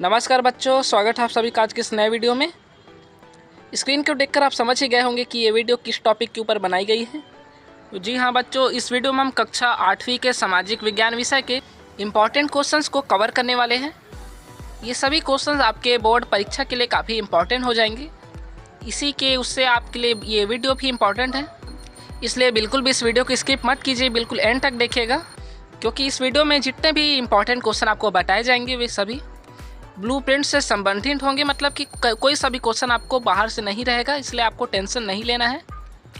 नमस्कार बच्चों, स्वागत है आप सभी का आज के इस नए वीडियो में। स्क्रीन को देखकर आप समझ ही गए होंगे कि ये वीडियो किस टॉपिक के ऊपर बनाई गई है। तो जी हाँ बच्चों, इस वीडियो में हम कक्षा 8वीं के सामाजिक विज्ञान विषय के इम्पॉर्टेंट क्वेश्चंस को कवर करने वाले हैं। ये सभी क्वेश्चंस आपके बोर्ड परीक्षा के लिए काफ़ी इम्पॉर्टेंट हो जाएंगे। इसी के उससे आपके लिए ये वीडियो भी इम्पॉर्टेंट है, इसलिए बिल्कुल भी इस वीडियो को स्किप मत कीजिए, बिल्कुल एंड तक देखिएगा, क्योंकि इस वीडियो में जितने भी इम्पॉर्टेंट क्वेश्चन आपको बताए जाएंगे वे सभी ब्लूप्रिंट से संबंधित होंगे। मतलब कि कोई सभी क्वेश्चन आपको बाहर से नहीं रहेगा, इसलिए आपको टेंशन नहीं लेना है।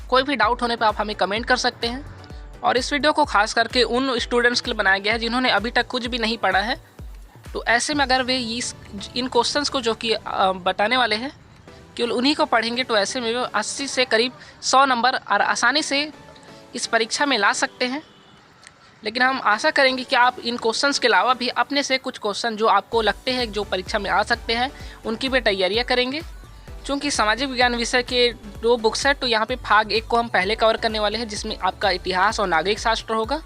कोई भी डाउट होने पर आप हमें कमेंट कर सकते हैं। और इस वीडियो को खास करके उन स्टूडेंट्स के लिए बनाया गया है जिन्होंने अभी तक कुछ भी नहीं पढ़ा है। तो ऐसे में अगर वे इन क्वेश्चंस को जो कि बताने वाले हैं केवल उन्हीं को पढ़ेंगे, तो ऐसे में वे 80 से करीब 100 नंबर और आसानी से इस परीक्षा में ला सकते हैं। लेकिन हम आशा करेंगे कि आप इन क्वेश्चंस के अलावा भी अपने से कुछ क्वेश्चन जो आपको लगते हैं जो परीक्षा में आ सकते हैं उनकी भी तैयारियां करेंगे। चूँकि सामाजिक विज्ञान विषय के 2 बुक्स है, तो यहाँ पे भाग 1 को हम पहले कवर करने वाले हैं, जिसमें आपका इतिहास और नागरिक शास्त्र होगा।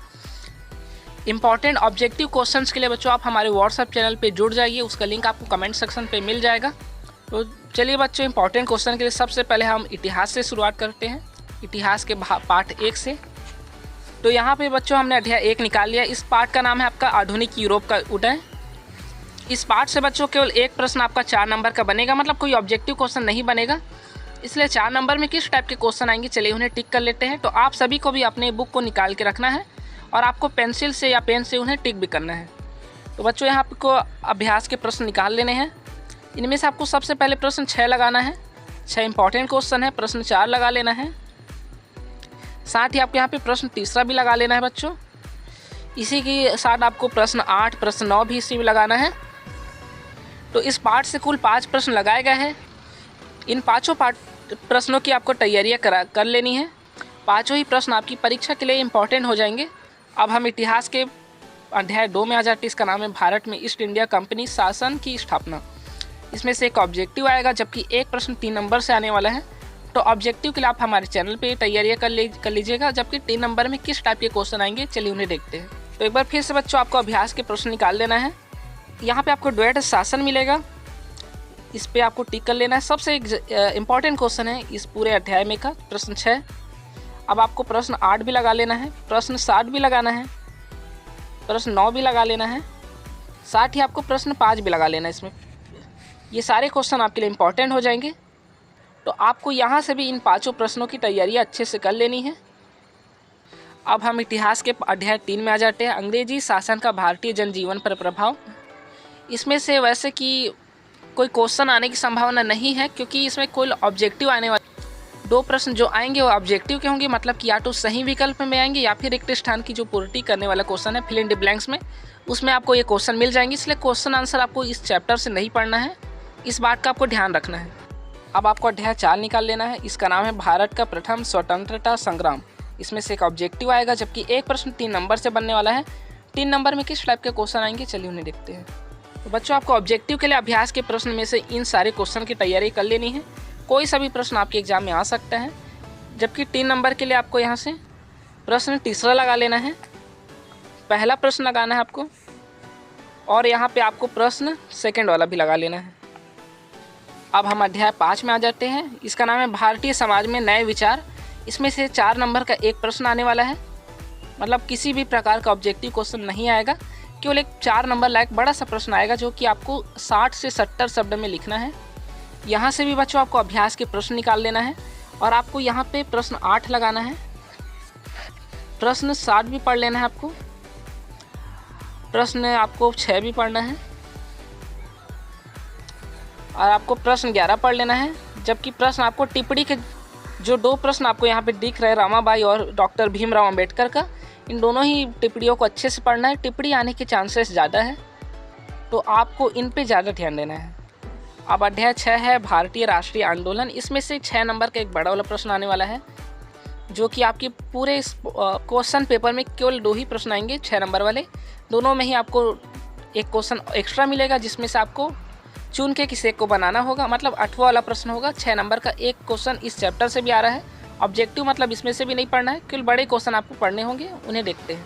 इंपॉर्टेंट ऑब्जेक्टिव क्वेश्चंस के लिए बच्चों आप हमारे व्हाट्सएप चैनल पर जुड़ जाइए, उसका लिंक आपको कमेंट सेक्शन पर मिल जाएगा। तो चलिए बच्चों, इंपॉर्टेंट क्वेश्चन के लिए सबसे पहले हम इतिहास से शुरुआत करते हैं, इतिहास के पार्ट 1 से। तो यहाँ पे बच्चों हमने अध्याय 1 निकाल लिया। इस पार्ट का नाम है आपका आधुनिक यूरोप का उदय। इस पार्ट से बच्चों केवल एक प्रश्न आपका 4 नंबर का बनेगा, मतलब कोई ऑब्जेक्टिव क्वेश्चन नहीं बनेगा। इसलिए 4 नंबर में किस टाइप के क्वेश्चन आएंगे, चलिए उन्हें टिक कर लेते हैं। तो आप सभी को भी अपने बुक को निकाल के रखना है और आपको पेंसिल से या पेन से उन्हें टिक भी करना है। तो बच्चों यहाँ आपको अभ्यास के प्रश्न निकाल लेने हैं। इनमें से आपको सबसे पहले प्रश्न 6 लगाना है। 6 इंपॉर्टेंट क्वेश्चन है, प्रश्न 4 लगा लेना है। साथ ही आपको यहाँ पे प्रश्न 3 भी लगा लेना है बच्चों। इसी के साथ आपको प्रश्न 8, प्रश्न 9 भी इसी में लगाना है। तो इस पार्ट से कुल 5 प्रश्न लगाए गए हैं। इन 5 प्रश्नों की आपको तैयारियाँ कर लेनी है। 5 ही प्रश्न आपकी परीक्षा के लिए इम्पॉर्टेंट हो जाएंगे। अब हम इतिहास के अध्याय 2 में आ जाते हैं। इसका नाम है भारत में ईस्ट इंडिया कंपनी शासन की स्थापना। इसमें से एक ऑब्जेक्टिव आएगा, जबकि एक प्रश्न 3 नंबर से आने वाला है। तो ऑब्जेक्टिव के लिए आप हमारे चैनल पे तैयारियां कर लीजिएगा, जबकि 3 नंबर में किस टाइप के क्वेश्चन आएंगे चलिए उन्हें देखते हैं। तो एक बार फिर से बच्चों आपको अभ्यास के प्रश्न निकाल लेना है। यहाँ पे आपको द्वैध शासन मिलेगा, इस पे आपको टिक कर लेना है। सबसे इम्पॉर्टेंट क्वेश्चन है इस पूरे अध्याय में का प्रश्न 6। अब आपको प्रश्न 8 भी लगा लेना है, प्रश्न 7 भी लगाना है, प्रश्न 9 भी लगा लेना है। साथ ही आपको प्रश्न 5 भी लगा लेना है। इसमें ये सारे क्वेश्चन आपके लिए इम्पॉर्टेंट हो जाएंगे। तो आपको यहाँ से भी इन 5 प्रश्नों की तैयारी अच्छे से कर लेनी है। अब हम इतिहास के अध्याय 3 में आ जाते हैं, अंग्रेजी शासन का भारतीय जनजीवन पर प्रभाव। इसमें से वैसे कि कोई क्वेश्चन आने की संभावना नहीं है, क्योंकि इसमें कोई ऑब्जेक्टिव आने वाले 2 प्रश्न जो आएंगे वो ऑब्जेक्टिव के होंगे, मतलब कि या तो सही विकल्प में आएंगे या फिर रिक्त स्थान की जो पूर्ति करने वाला क्वेश्चन है फिल इन द ब्लैंक्स में, उसमें आपको ये क्वेश्चन मिल जाएंगे। इसलिए क्वेश्चन आंसर आपको इस चैप्टर से नहीं पढ़ना है, इस बात का आपको ध्यान रखना है। अब आपको अध्याय 4 निकाल लेना है। इसका नाम है भारत का प्रथम स्वतंत्रता संग्राम। इसमें से एक ऑब्जेक्टिव आएगा, जबकि एक प्रश्न 3 नंबर से बनने वाला है। 3 नंबर में किस टाइप के क्वेश्चन आएंगे चलिए उन्हें देखते हैं। तो बच्चों आपको ऑब्जेक्टिव के लिए अभ्यास के प्रश्न में से इन सारे क्वेश्चन की तैयारी कर लेनी है। कोई सा भी प्रश्न आपके एग्जाम में आ सकता है, जबकि 3 नंबर के लिए आपको यहाँ से प्रश्न 3 लगा लेना है। पहला प्रश्न लगाना है आपको, और यहाँ पर आपको प्रश्न 2 वाला भी लगा लेना है। अब हम अध्याय 5 में आ जाते हैं। इसका नाम है भारतीय समाज में नए विचार। इसमें से 4 नंबर का एक प्रश्न आने वाला है, मतलब किसी भी प्रकार का ऑब्जेक्टिव क्वेश्चन नहीं आएगा, केवल एक 4 नंबर लायक बड़ा सा प्रश्न आएगा, जो कि आपको 60 से 70 शब्द में लिखना है। यहाँ से भी बच्चों आपको अभ्यास के प्रश्न निकाल लेना है, और आपको यहाँ पे प्रश्न 8 लगाना है। प्रश्न 7 भी पढ़ लेना है आपको, प्रश्न आपको 6 भी पढ़ना है, और आपको प्रश्न 11 पढ़ लेना है। जबकि प्रश्न आपको टिप्पणी के जो 2 प्रश्न आपको यहाँ पे दिख रहे हैं, रामाबाई और डॉक्टर भीमराव अंबेडकर का, इन दोनों ही टिप्पणियों को अच्छे से पढ़ना है। टिप्पणी आने के चांसेस ज़्यादा है, तो आपको इन पे ज़्यादा ध्यान देना है। अब अध्याय 6 है भारतीय राष्ट्रीय आंदोलन। इसमें से 6 नंबर का एक बड़ा वाला प्रश्न आने वाला है, जो कि आपके पूरे क्वेश्चन पेपर में केवल 2 ही प्रश्न आएंगे, 6 नंबर वाले। दोनों में ही आपको एक क्वेश्चन एक्स्ट्रा मिलेगा, जिसमें से आपको चुन के किसी एक को बनाना होगा। मतलब 8वां वाला प्रश्न होगा। 6 नंबर का एक क्वेश्चन इस चैप्टर से भी आ रहा है। ऑब्जेक्टिव मतलब इसमें से भी नहीं पढ़ना है, केवल बड़े क्वेश्चन आपको पढ़ने होंगे, उन्हें देखते हैं।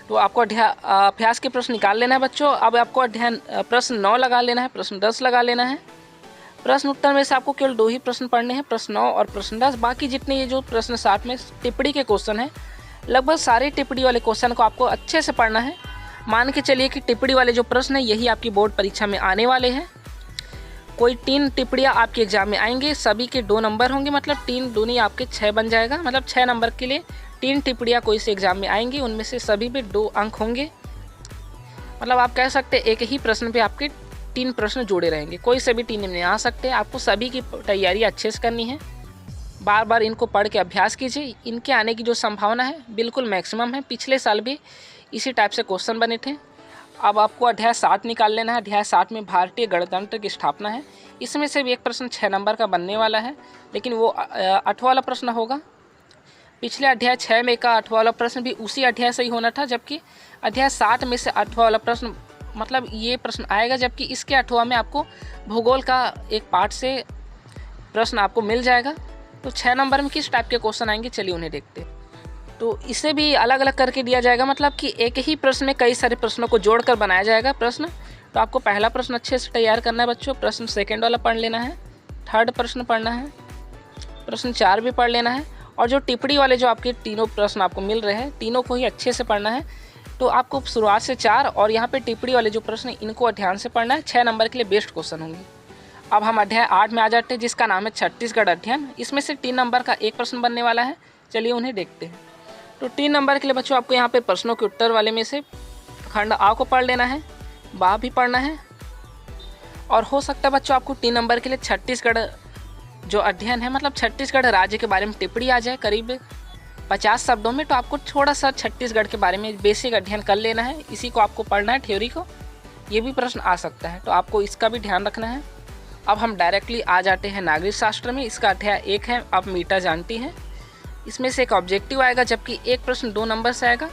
तो आपको अभ्यास के प्रश्न निकाल लेना है बच्चों। अब आपको अध्ययन प्रश्न 9 लगा लेना है, प्रश्न 10 लगा लेना है। प्रश्न उत्तर में से आपको केवल 2 ही प्रश्न पढ़ने हैं, प्रश्न 9 और प्रश्न 10। बाकी जितने ये जो प्रश्न 7 में टिप्पणी के क्वेश्चन हैं, लगभग सारे टिप्पणी वाले क्वेश्चन को आपको अच्छे से पढ़ना है। मान के चलिए कि टिप्पणी वाले जो प्रश्न हैं यही आपकी बोर्ड परीक्षा में आने वाले हैं। कोई 3 टिप्पणियाँ आपके एग्जाम में आएंगे, सभी के 2 नंबर होंगे, मतलब 3 दूनी आपके 6 बन जाएगा। मतलब 6 नंबर के लिए 3 टिप्पणियाँ कोई से एग्जाम में आएंगी, उनमें से सभी पे 2 अंक होंगे। मतलब आप कह सकते हैं एक ही प्रश्न पे आपके 3 प्रश्न जुड़े रहेंगे, कोई से भी 3 में आ सकते हैं। आपको सभी की तैयारी अच्छे से करनी है, बार बार इनको पढ़ के अभ्यास कीजिए। इनके आने की जो संभावना है बिल्कुल मैक्सिमम है। पिछले साल भी इसी टाइप से क्वेश्चन बने थे। अब आपको अध्याय 7 निकाल लेना है। अध्याय 7 में भारतीय गणतंत्र की स्थापना है। इसमें से भी एक प्रश्न 6 नंबर का बनने वाला है, लेकिन वो 8वां वाला प्रश्न होगा। पिछले अध्याय 6 में का 8वां वाला प्रश्न भी उसी अध्याय से ही होना था, जबकि अध्याय 7 में से 8वां वाला प्रश्न मतलब ये प्रश्न आएगा, जबकि इसके 8वां में आपको भूगोल का एक पार्ट से प्रश्न आपको मिल जाएगा। तो 6 नंबर में किस टाइप के क्वेश्चन आएंगे, चलिए उन्हें देखते हैं। तो इसे भी अलग अलग करके दिया जाएगा, मतलब कि एक ही प्रश्न में कई सारे प्रश्नों को जोड़कर बनाया जाएगा प्रश्न। तो आपको पहला प्रश्न अच्छे से तैयार करना है बच्चों। प्रश्न 2nd वाला पढ़ लेना है, 3rd प्रश्न पढ़ना है, प्रश्न 4 भी पढ़ लेना है। और जो टिप्पणी वाले जो आपके तीनों प्रश्न आपको मिल रहे हैं, तीनों को ही अच्छे से पढ़ना है। तो आपको शुरुआत से 4 और यहाँ पे टिप्पणी वाले जो प्रश्न इनको ध्यान से पढ़ना है। 6 नंबर के लिए बेस्ट क्वेश्चन होंगे। अब हम अध्याय 8 में आ जाते हैं, जिसका नाम है छत्तीसगढ़ अध्ययन। इसमें से 3 नंबर का एक प्रश्न बनने वाला है, चलिए उन्हें देखते हैं। तो 3 नंबर के लिए बच्चों आपको यहाँ पे प्रश्नों के उत्तर वाले में से खंड आ को पढ़ लेना है, बा भी पढ़ना है। और हो सकता है बच्चों आपको 3 नंबर के लिए छत्तीसगढ़ जो अध्ययन है, मतलब छत्तीसगढ़ राज्य के बारे में टिप्पणी आ जाए करीब 50 शब्दों में। तो आपको थोड़ा सा छत्तीसगढ़ के बारे में बेसिक अध्ययन कर लेना है, इसी को आपको पढ़ना है, थ्योरी को। ये भी प्रश्न आ सकता है, तो आपको इसका भी ध्यान रखना है। अब हम डायरेक्टली आ जाते हैं नागरिक शास्त्र में। इसका अध्याय 1 है, आप मीटा जानती हैं। इसमें से एक ऑब्जेक्टिव आएगा, जबकि एक प्रश्न 2 नंबर से आएगा।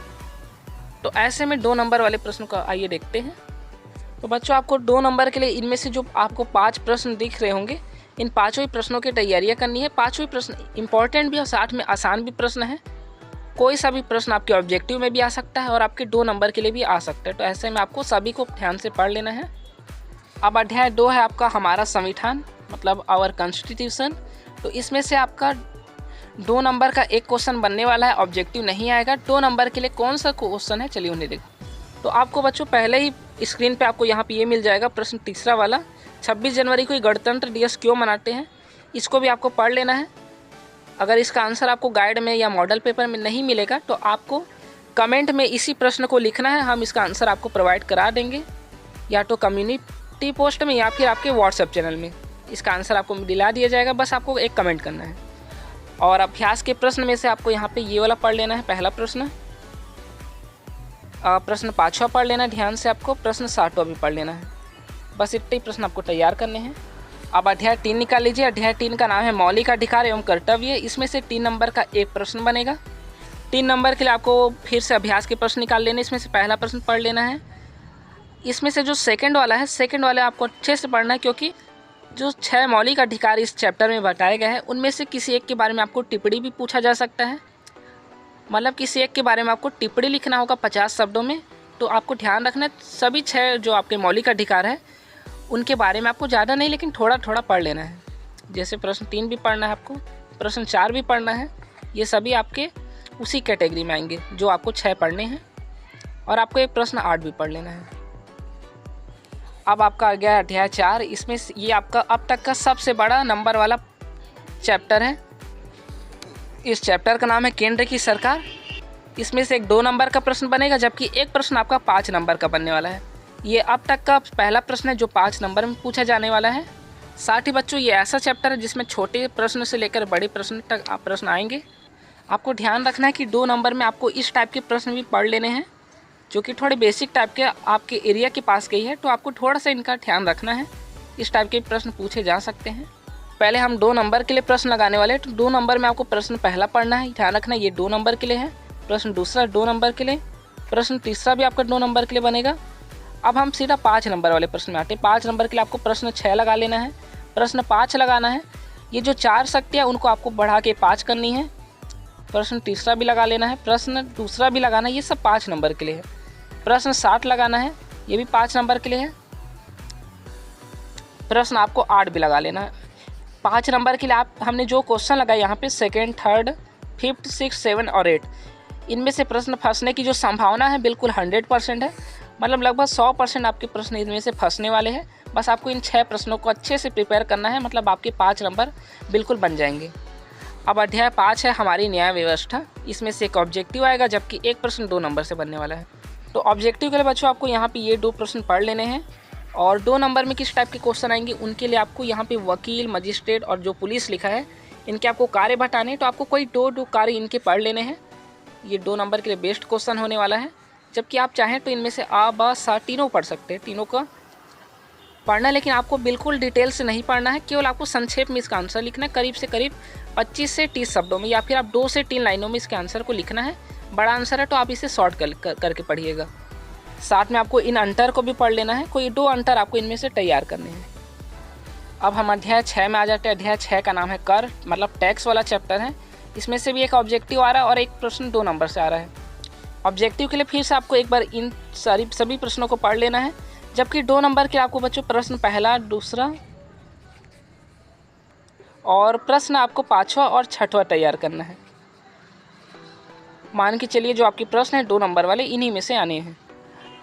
तो ऐसे में 2 नंबर वाले प्रश्न को आइए देखते हैं। तो बच्चों आपको 2 नंबर के लिए इनमें से जो आपको 5 प्रश्न दिख रहे होंगे, इन 5 ही प्रश्नों की तैयारियां करनी है। 5 ही प्रश्न इंपॉर्टेंट भी और साथ में आसान भी प्रश्न है। कोई सा भी प्रश्न आपके ऑब्जेक्टिव में भी आ सकता है और आपके 2 नंबर के लिए भी आ सकता है। तो ऐसे में आपको सभी को ध्यान से पढ़ लेना है। अब अध्याय 2 है आपका हमारा संविधान, मतलब आवर कॉन्स्टिट्यूशन। तो इसमें से आपका 2 नंबर का एक क्वेश्चन बनने वाला है, ऑब्जेक्टिव नहीं आएगा। 2 नंबर के लिए कौन सा क्वेश्चन है, चलिए उन्हें देखो। तो आपको बच्चों पहले ही स्क्रीन पे आपको यहाँ पे ये मिल जाएगा प्रश्न 3रा वाला, 26 जनवरी को गणतंत्र दिवस क्यों मनाते हैं। इसको भी आपको पढ़ लेना है। अगर इसका आंसर आपको गाइड में या मॉडल पेपर में नहीं मिलेगा तो आपको कमेंट में इसी प्रश्न को लिखना है, हम इसका आंसर आपको प्रोवाइड करा देंगे, या तो कम्युनिटी पोस्ट में या फिर आपके व्हाट्सएप चैनल में इसका आंसर आपको दिला दिया जाएगा। बस आपको एक कमेंट करना है। और अभ्यास के प्रश्न में से आपको यहाँ पे ये वाला पढ़ लेना है, पहला प्रश्न। प्रश्न 5वां पढ़ लेना है ध्यान से आपको, प्रश्न 7वां भी पढ़ लेना है। बस इतने ही प्रश्न आपको तैयार करने हैं। अब अध्याय 3 निकाल लीजिए। अध्याय 3 का नाम है मौलिक अधिकार एवं कर्तव्य। इसमें से 3 नंबर का एक प्रश्न बनेगा। 3 नंबर के लिए आपको फिर से अभ्यास के प्रश्न निकाल लेने। इसमें से पहला प्रश्न पढ़ लेना है। इसमें से जो 2nd वाला है, 2nd वाला आपको अच्छे से पढ़ना है, क्योंकि जो 6 मौलिक अधिकार इस चैप्टर में बताए गए हैं उनमें से किसी एक के बारे में आपको टिप्पणी भी पूछा जा सकता है। मतलब किसी एक के बारे में आपको टिप्पणी लिखना होगा 50 शब्दों में। तो आपको ध्यान रखना है सभी 6 जो आपके मौलिक अधिकार है उनके बारे में आपको ज़्यादा नहीं लेकिन थोड़ा थोड़ा पढ़ लेना है। जैसे प्रश्न 3 भी पढ़ना है आपको, प्रश्न 4 भी पढ़ना है। ये सभी आपके उसी कैटेगरी में आएंगे जो आपको 6 पढ़ने हैं। और आपको एक प्रश्न 8 भी पढ़ लेना है। अब आपका आ गया अध्याय 4। इसमें ये आपका अब तक का सबसे बड़ा नंबर वाला चैप्टर है। इस चैप्टर का नाम है केंद्र की सरकार। इसमें से एक 2 नंबर का प्रश्न बनेगा, जबकि एक प्रश्न आपका 5 नंबर का बनने वाला है। ये अब तक का पहला प्रश्न है जो 5 नंबर में पूछा जाने वाला है। साथ ही बच्चों ये ऐसा चैप्टर है जिसमें छोटे प्रश्न से लेकर बड़े प्रश्न तक प्रश्न आएंगे। आपको ध्यान रखना है कि 2 नंबर में आपको इस टाइप के प्रश्न भी पढ़ लेने हैं जो कि थोड़े बेसिक टाइप के आपके एरिया के पास गई है। तो आपको थोड़ा सा इनका ध्यान रखना है, इस टाइप के प्रश्न पूछे जा सकते हैं। पहले हम 2 नंबर के लिए प्रश्न लगाने वाले हैं। तो 2 नंबर में आपको प्रश्न पहला पढ़ना है, ध्यान रखना ये 2 नंबर के लिए है। प्रश्न दूसरा 2 नंबर के लिए, प्रश्न तीसरा भी आपका 2 नंबर के लिए बनेगा। अब हम सीधा 5 नंबर वाले प्रश्न में आते हैं। 5 नंबर के लिए आपको प्रश्न 6 लगा लेना है, प्रश्न 5 लगाना है। ये जो 4 शक्तियाँ उनको आपको बढ़ा के 5 करनी है। प्रश्न तीसरा भी लगा लेना है, प्रश्न दूसरा भी लगाना है, ये सब 5 नंबर के लिए है। प्रश्न 60 लगाना है, ये भी 5 नंबर के लिए है। प्रश्न आपको 8 भी लगा लेना है। 5 नंबर के लिए हमने जो क्वेश्चन लगाए यहाँ पे सेकेंड, थर्ड, फिफ्थ, 6, 7 और 8, इनमें से प्रश्न फंसने की जो संभावना है बिल्कुल 100% है। मतलब लगभग 100% आपके प्रश्न इनमें से फंसने वाले हैं। बस आपको इन 6 प्रश्नों को अच्छे से प्रिपेयर करना है, मतलब आपके 5 नंबर बिल्कुल बन जाएंगे। अब अध्याय 5 है हमारी न्याय व्यवस्था। इसमें से एक ऑब्जेक्टिव आएगा, जबकि एक प्रश्न 2 नंबर से बनने वाला है। तो ऑब्जेक्टिव के लिए बच्चों आपको यहाँ पे ये 2 प्रश्न पढ़ लेने हैं, और 2 नंबर में किस टाइप के क्वेश्चन आएंगे उनके लिए आपको यहाँ पे वकील, मजिस्ट्रेट और जो पुलिस लिखा है इनके आपको कार्य बताने हैं। तो आपको कोई 2 कार्य इनके पढ़ लेने हैं। ये 2 नंबर के लिए बेस्ट क्वेश्चन होने वाला है। जबकि आप चाहें तो इनमें से आ, बा, सा तीनों पढ़ सकते हैं, तीनों का पढ़ना है, लेकिन आपको बिल्कुल डिटेल से नहीं पढ़ना है। केवल आपको संक्षेप में इसका आंसर लिखना है, करीब से करीब 25 से 30 शब्दों में, या फिर आप 2 से 3 लाइनों में इसके आंसर को लिखना है। बड़ा आंसर है तो आप इसे शॉर्ट करके पढ़िएगा। साथ में आपको इन अंतर को भी पढ़ लेना है, कोई 2 अंतर आपको इनमें से तैयार करने हैं। अब हम अध्याय 6 में आ जाते हैं। अध्याय 6 का नाम है कर, मतलब टैक्स वाला चैप्टर है। इसमें से भी एक ऑब्जेक्टिव आ रहा है और एक प्रश्न 2 नंबर से आ रहा है। ऑब्जेक्टिव के लिए फिर से आपको एक बार इन सभी प्रश्नों को पढ़ लेना है, जबकि 2 नंबर के आपको बच्चों प्रश्न पहला, दूसरा और प्रश्न आपको 5वां और 6वां तैयार करना है। मान के चलिए जो आपके प्रश्न है 2 नंबर वाले इन्हीं में से आने हैं।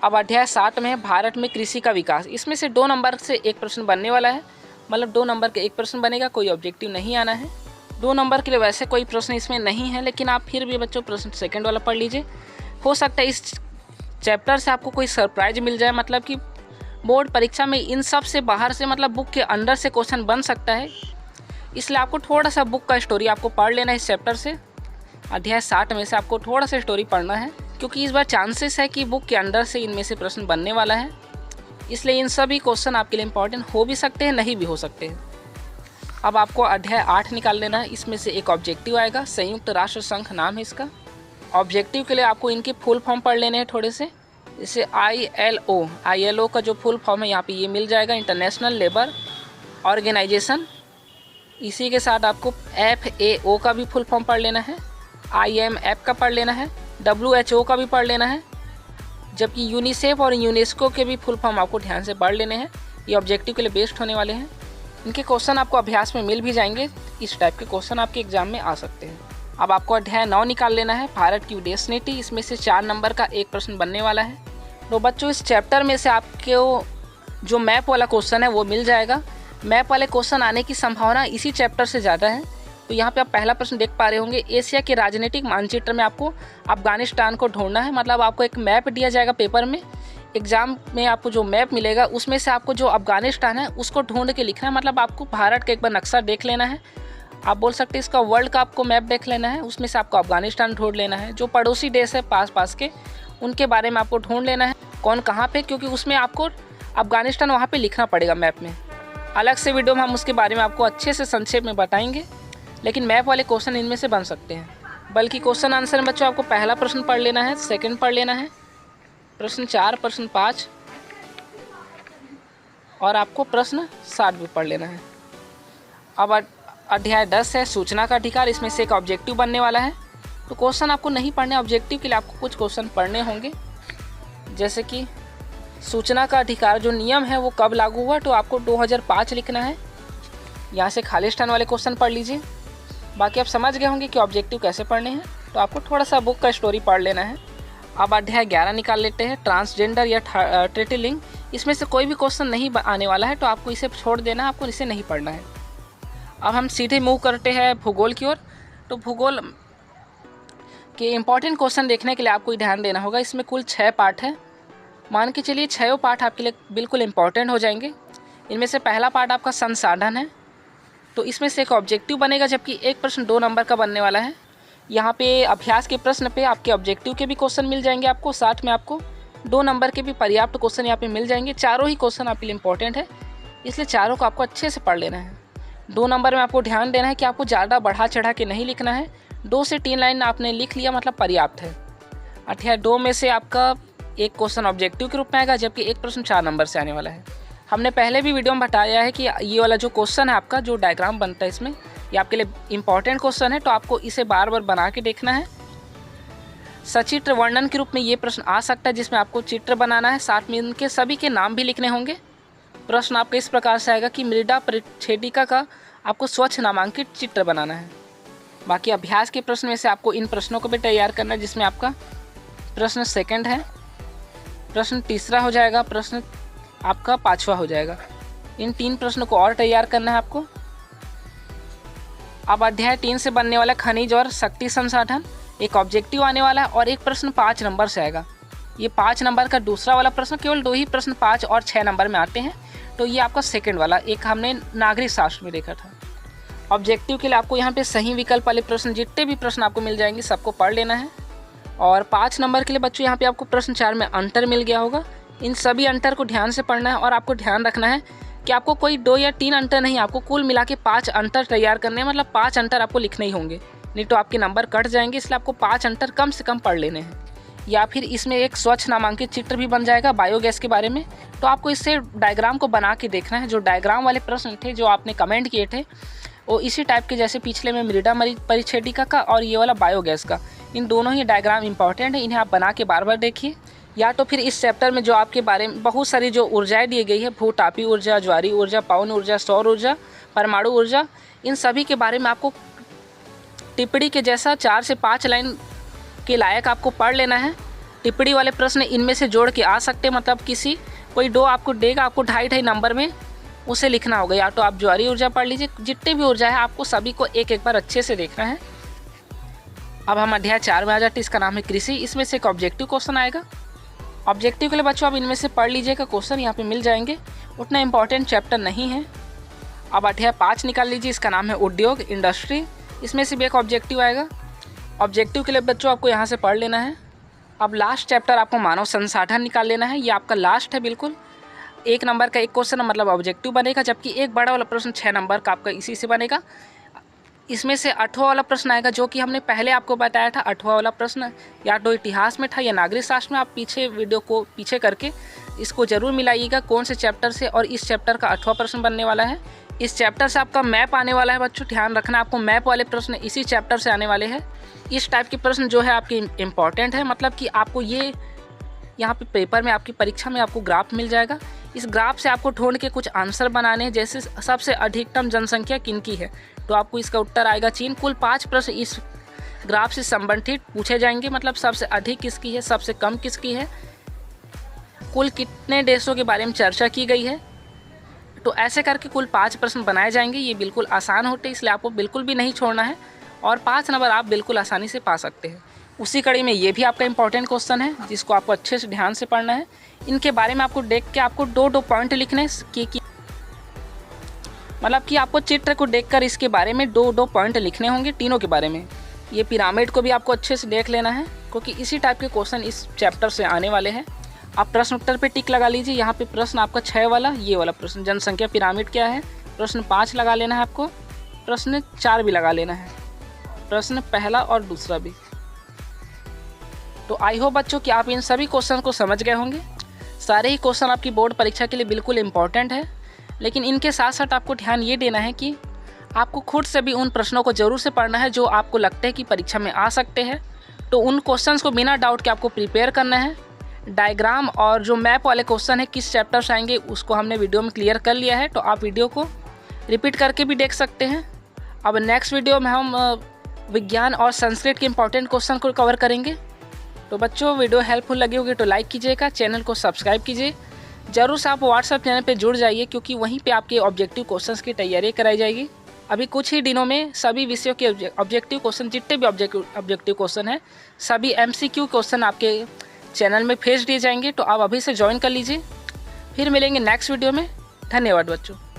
अब अध्याय 7 में है भारत में कृषि का विकास। इसमें से 2 नंबर से एक प्रश्न बनने वाला है, मतलब 2 नंबर के एक प्रश्न बनेगा, कोई ऑब्जेक्टिव नहीं आना है। 2 नंबर के लिए वैसे कोई प्रश्न इसमें नहीं है, लेकिन आप फिर भी बच्चों प्रश्न सेकंड वाला पढ़ लीजिए। हो सकता है इस चैप्टर से आपको कोई सरप्राइज मिल जाए, मतलब कि बोर्ड परीक्षा में इन सब से बाहर से, मतलब बुक के अंदर से क्वेश्चन बन सकता है। इसलिए आपको थोड़ा सा बुक का स्टोरी आपको पढ़ लेना है इस चैप्टर से। अध्याय 7 में से आपको थोड़ा सा स्टोरी पढ़ना है, क्योंकि इस बार चांसेस है कि बुक के अंदर से इनमें से प्रश्न बनने वाला है। इसलिए इन सभी क्वेश्चन आपके लिए इंपॉर्टेंट हो भी सकते हैं, नहीं भी हो सकते हैं। अब आपको अध्याय 8 निकाल लेना है। इसमें से एक ऑब्जेक्टिव आएगा, संयुक्त राष्ट्र संघ नाम है इसका। ऑब्जेक्टिव के लिए आपको इनके फुल फॉर्म पढ़ लेने हैं थोड़े से। जैसे ILO का जो फुल फॉर्म है यहाँ पे ये मिल जाएगा, इंटरनेशनल लेबर ऑर्गेनाइजेशन। इसी के साथ आपको FAO का भी फुल फॉर्म पढ़ लेना है, IMF का पढ़ लेना है, WHO का भी पढ़ लेना है, जबकि यूनिसेफ और यूनेस्को के भी फुल फॉर्म आपको ध्यान से पढ़ लेने हैं। ये ऑब्जेक्टिव के लिए बेस्ट होने वाले हैं। इनके क्वेश्चन आपको अभ्यास में मिल भी जाएंगे। इस टाइप के क्वेश्चन आपके एग्जाम में आ सकते हैं। अब आपको अध्याय 9 निकाल लेना है, भारत की विदेश नीति। इसमें से 4 नंबर का एक प्रश्न बनने वाला है। तो बच्चों इस चैप्टर में से आपको जो मैप वाला क्वेश्चन है वो मिल जाएगा। मैप वाले क्वेश्चन आने की संभावना इसी चैप्टर से ज़्यादा है। तो यहाँ पे आप पहला प्रश्न देख पा रहे होंगे, एशिया के राजनीतिक मानचित्र में आपको अफगानिस्तान को ढूंढना है। मतलब आपको एक मैप दिया जाएगा पेपर में, एग्जाम में आपको जो मैप मिलेगा उसमें से आपको जो अफगानिस्तान है उसको ढूंढ के लिखना है। मतलब आपको भारत का एक बार नक्शा देख लेना है। आप बोल सकते हैं इसका वर्ल्ड का आपको मैप देख लेना है, उसमें से आपको अफगानिस्तान ढूंढ लेना है। जो पड़ोसी देश है पास के, उनके बारे में आपको ढूंढ लेना है कौन कहाँ पे, क्योंकि उसमें आपको अफगानिस्तान वहाँ पे लिखना पड़ेगा मैप में। अलग से वीडियो में हम उसके बारे में आपको अच्छे से संक्षेप में बताएंगे, लेकिन मैप वाले क्वेश्चन इनमें से बन सकते हैं। बल्कि क्वेश्चन आंसर में बच्चों आपको पहला प्रश्न पढ़ लेना है, सेकंड पढ़ लेना है, प्रश्न 4, प्रश्न 5 और आपको प्रश्न 7 भी पढ़ लेना है। अब अध्याय 10 है सूचना का अधिकार। इसमें से एक ऑब्जेक्टिव बनने वाला है। तो क्वेश्चन आपको नहीं पढ़ने, ऑब्जेक्टिव के लिए आपको कुछ क्वेश्चन पढ़ने होंगे। जैसे कि सूचना का अधिकार जो नियम है वो कब लागू हुआ, तो आपको 2005 लिखना है। यहाँ से खालिस्तान वाले क्वेश्चन पढ़ लीजिए। बाकी आप समझ गए होंगे कि ऑब्जेक्टिव कैसे पढ़ने हैं। तो आपको थोड़ा सा बुक का स्टोरी पढ़ लेना है। अब अध्याय 11 निकाल लेते हैं, ट्रांसजेंडर या ट्रेटिलिंग। इसमें से कोई भी क्वेश्चन नहीं आने वाला है, तो आपको इसे छोड़ देना है, आपको इसे नहीं पढ़ना है। अब हम सीधे मूव करते हैं भूगोल की ओर। तो भूगोल के इम्पॉर्टेंट क्वेश्चन देखने के लिए आपको ध्यान देना होगा। इसमें कुल 6 पार्ट है। मान के चलिए 6 पार्ट आपके लिए बिल्कुल इम्पॉर्टेंट हो जाएंगे। इनमें से पहला पार्ट आपका संसाधन है। तो इसमें से एक ऑब्जेक्टिव बनेगा, जबकि एक प्रश्न 2 नंबर का बनने वाला है। यहाँ पे अभ्यास के प्रश्न पे आपके ऑब्जेक्टिव के भी क्वेश्चन मिल जाएंगे आपको, साथ में आपको 2 नंबर के भी पर्याप्त क्वेश्चन यहाँ पे मिल जाएंगे। चारों ही क्वेश्चन आपके लिए इंपॉर्टेंट है, इसलिए चारों को आपको अच्छे से पढ़ लेना है। 2 नंबर में आपको ध्यान देना है कि आपको ज़्यादा बढ़ा चढ़ा के नहीं लिखना है। 2 से 3 लाइन आपने लिख लिया मतलब पर्याप्त है। अध्याय 2 में से आपका एक क्वेश्चन ऑब्जेक्टिव के रूप में आएगा, जबकि एक प्रश्न 4 नंबर से आने वाला है। हमने पहले भी वीडियो में बताया है कि ये वाला जो क्वेश्चन है आपका, जो डायग्राम बनता है इसमें, ये आपके लिए इम्पॉर्टेंट क्वेश्चन है, तो आपको इसे बार बार बना के देखना है। सचित्र वर्णन के रूप में ये प्रश्न आ सकता है, जिसमें आपको चित्र बनाना है, साथ में इनके सभी के नाम भी लिखने होंगे। प्रश्न आपका इस प्रकार से आएगा कि मृदा परिच्छेदिका का आपको स्वच्छ नामांकित चित्र बनाना है। बाकी अभ्यास के प्रश्न में से आपको इन प्रश्नों को भी तैयार करना है, जिसमें आपका प्रश्न सेकंड है, प्रश्न तीसरा हो जाएगा, प्रश्न आपका 5वां हो जाएगा। इन 3 प्रश्नों को और तैयार करना है आपको। अब अध्याय 3 से बनने वाला खनिज और शक्ति संसाधन, एक ऑब्जेक्टिव आने वाला है और एक प्रश्न 5 नंबर से आएगा। ये 5 नंबर का दूसरा वाला प्रश्न, केवल 2 ही प्रश्न 5 और 6 नंबर में आते हैं, तो ये आपका सेकंड वाला एक हमने नागरिक शास्त्र में देखा था। ऑब्जेक्टिव के लिए आपको यहाँ पे सही विकल्प वाले प्रश्न, जितने भी प्रश्न आपको मिल जाएंगे सबको पढ़ लेना है। और 5 नंबर के लिए बच्चों यहाँ पे आपको प्रश्न 4 में अंतर मिल गया होगा, इन सभी अंतर को ध्यान से पढ़ना है। और आपको ध्यान रखना है कि आपको कोई 2 या 3 अंतर नहीं, आपको कुल मिला के 5 अंतर तैयार करने हैं, मतलब 5 अंतर आपको लिखने ही होंगे, नहीं तो आपके नंबर कट जाएंगे। इसलिए आपको 5 अंतर कम से कम पढ़ लेने हैं। या फिर इसमें एक स्वच्छ नामांकित चित्र भी बन जाएगा बायोगैस के बारे में, तो आपको इससे डायग्राम को बना के देखना है। जो डायग्राम वाले प्रश्न थे जो आपने कमेंट किए थे, वो इसी टाइप के, जैसे पिछले में मृदा परिच्छेदिका का और ये वाला बायोगैस का, इन दोनों ही डायग्राम इंपॉर्टेंट है, इन्हें आप बना के बार बार देखिए। या तो फिर इस चैप्टर में जो आपके बारे में बहुत सारी जो ऊर्जाएं दी गई है, भूतापीय ऊर्जा, ज्वारीय ऊर्जा, पवन ऊर्जा, सौर ऊर्जा, परमाणु ऊर्जा, इन सभी के बारे में आपको टिप्पणी के जैसा 4 से 5 लाइन के लायक आपको पढ़ लेना है। टिप्पणी वाले प्रश्न इनमें से जोड़ के आ सकते हैं, मतलब कोई 2 आपको देगा, आपको 2.5 नंबर में उसे लिखना होगा। या तो आप ज्वारीय ऊर्जा पढ़ लीजिए, जितने भी ऊर्जा है आपको सभी को एक एक बार अच्छे से देखना है। अब हम अध्याय 4 में आ जाते हैं, इसका नाम है कृषि। इसमें से एक ऑब्जेक्टिव क्वेश्चन आएगा। ऑब्जेक्टिव के लिए बच्चों आप इनमें से पढ़ लीजिएगा, क्वेश्चन यहाँ पे मिल जाएंगे, उतना इंपॉर्टेंट चैप्टर नहीं है। अब अध्याय 5 निकाल लीजिए, इसका नाम है उद्योग, इंडस्ट्री। इसमें से भी एक ऑब्जेक्टिव आएगा। ऑब्जेक्टिव के लिए बच्चों आपको यहाँ से पढ़ लेना है। अब लास्ट चैप्टर आपको मानव संसाधन निकाल लेना है, ये आपका लास्ट है बिल्कुल। 1 नंबर का एक क्वेश्चन मतलब ऑब्जेक्टिव बनेगा, जबकि एक बड़ा वाला प्रश्न 6 नंबर का आपका इसी से बनेगा। इसमें से 8वां वाला प्रश्न आएगा, जो कि हमने पहले आपको बताया था। 8वां वाला प्रश्न या तो इतिहास में था या नागरिक शास्त्र में। आप पीछे वीडियो को पीछे करके इसको ज़रूर मिलाइएगा कौन से चैप्टर से, और इस चैप्टर का 8वां प्रश्न बनने वाला है। इस चैप्टर से आपका मैप आने वाला है बच्चों, ध्यान रखना, आपको मैप वाले प्रश्न इसी चैप्टर से आने वाले हैं। इस टाइप के प्रश्न जो है आपके इम्पॉर्टेंट है, मतलब कि आपको ये यहाँ पे पेपर में आपकी परीक्षा में आपको ग्राफ मिल जाएगा। इस ग्राफ से आपको ढूंढ के कुछ आंसर बनाने हैं, जैसे सबसे अधिकतम जनसंख्या किनकी है, तो आपको इसका उत्तर आएगा चीन। कुल 5 प्रश्न इस ग्राफ से संबंधित पूछे जाएंगे, मतलब सबसे अधिक किसकी है, सबसे कम किसकी है, कुल कितने देशों के बारे में चर्चा की गई है। तो ऐसे करके कुल 5 प्रश्न बनाए जाएंगे। ये बिल्कुल आसान होते हैं, इसलिए आपको बिल्कुल भी नहीं छोड़ना है, और 5 नंबर आप बिल्कुल आसानी से पा सकते हैं। उसी कड़ी में ये भी आपका इंपॉर्टेंट क्वेश्चन है, जिसको आपको अच्छे से ध्यान से पढ़ना है। इनके बारे में आपको देख के आपको 2-2 पॉइंट लिखने कि मतलब कि आपको चित्र को देखकर इसके बारे में 2-2 पॉइंट लिखने होंगे, तीनों के बारे में। ये पिरामिड को भी आपको अच्छे से देख लेना है, क्योंकि इसी टाइप के क्वेश्चन इस चैप्टर से आने वाले हैं। आप प्रश्न उत्तर पे टिक लगा लीजिए। यहाँ पे प्रश्न आपका 6 वाला, ये वाला प्रश्न जनसंख्या पिरामिड क्या है, प्रश्न 5 लगा लेना है आपको, प्रश्न 4 भी लगा लेना है, प्रश्न पहला और दूसरा भी। तो आई होप बच्चों कि आप इन सभी क्वेश्चन को समझ गए होंगे। सारे ही क्वेश्चन आपकी बोर्ड परीक्षा के लिए बिल्कुल इंपॉर्टेंट है, लेकिन इनके साथ साथ आपको ध्यान ये देना है कि आपको खुद से भी उन प्रश्नों को ज़रूर से पढ़ना है जो आपको लगता है कि परीक्षा में आ सकते हैं। तो उन क्वेश्चंस को बिना डाउट के आपको प्रिपेयर करना है। डायग्राम और जो मैप वाले क्वेश्चन है किस चैप्टर से आएंगे उसको हमने वीडियो में क्लियर कर लिया है, तो आप वीडियो को रिपीट करके भी देख सकते हैं। अब नेक्स्ट वीडियो में हम विज्ञान और संस्कृत के इंपॉर्टेंट क्वेश्चन को कवर करेंगे। तो बच्चों वीडियो हेल्पफुल लगी होगी तो लाइक कीजिएगा, चैनल को सब्सक्राइब कीजिए। ज़रूर से आप व्हाट्सएप चैनल पे जुड़ जाइए, क्योंकि वहीं पे आपके ऑब्जेक्टिव क्वेश्चंस की तैयारी कराई जाएगी। अभी कुछ ही दिनों में सभी विषयों के ऑब्जेक्टिव क्वेश्चन, जितने भी ऑब्जेक्टिव क्वेश्चन हैं, सभी MCQ क्वेश्चन आपके चैनल में भेज दिए जाएंगे। तो आप अभी से ज्वाइन कर लीजिए। फिर मिलेंगे नेक्स्ट वीडियो में। धन्यवाद बच्चों।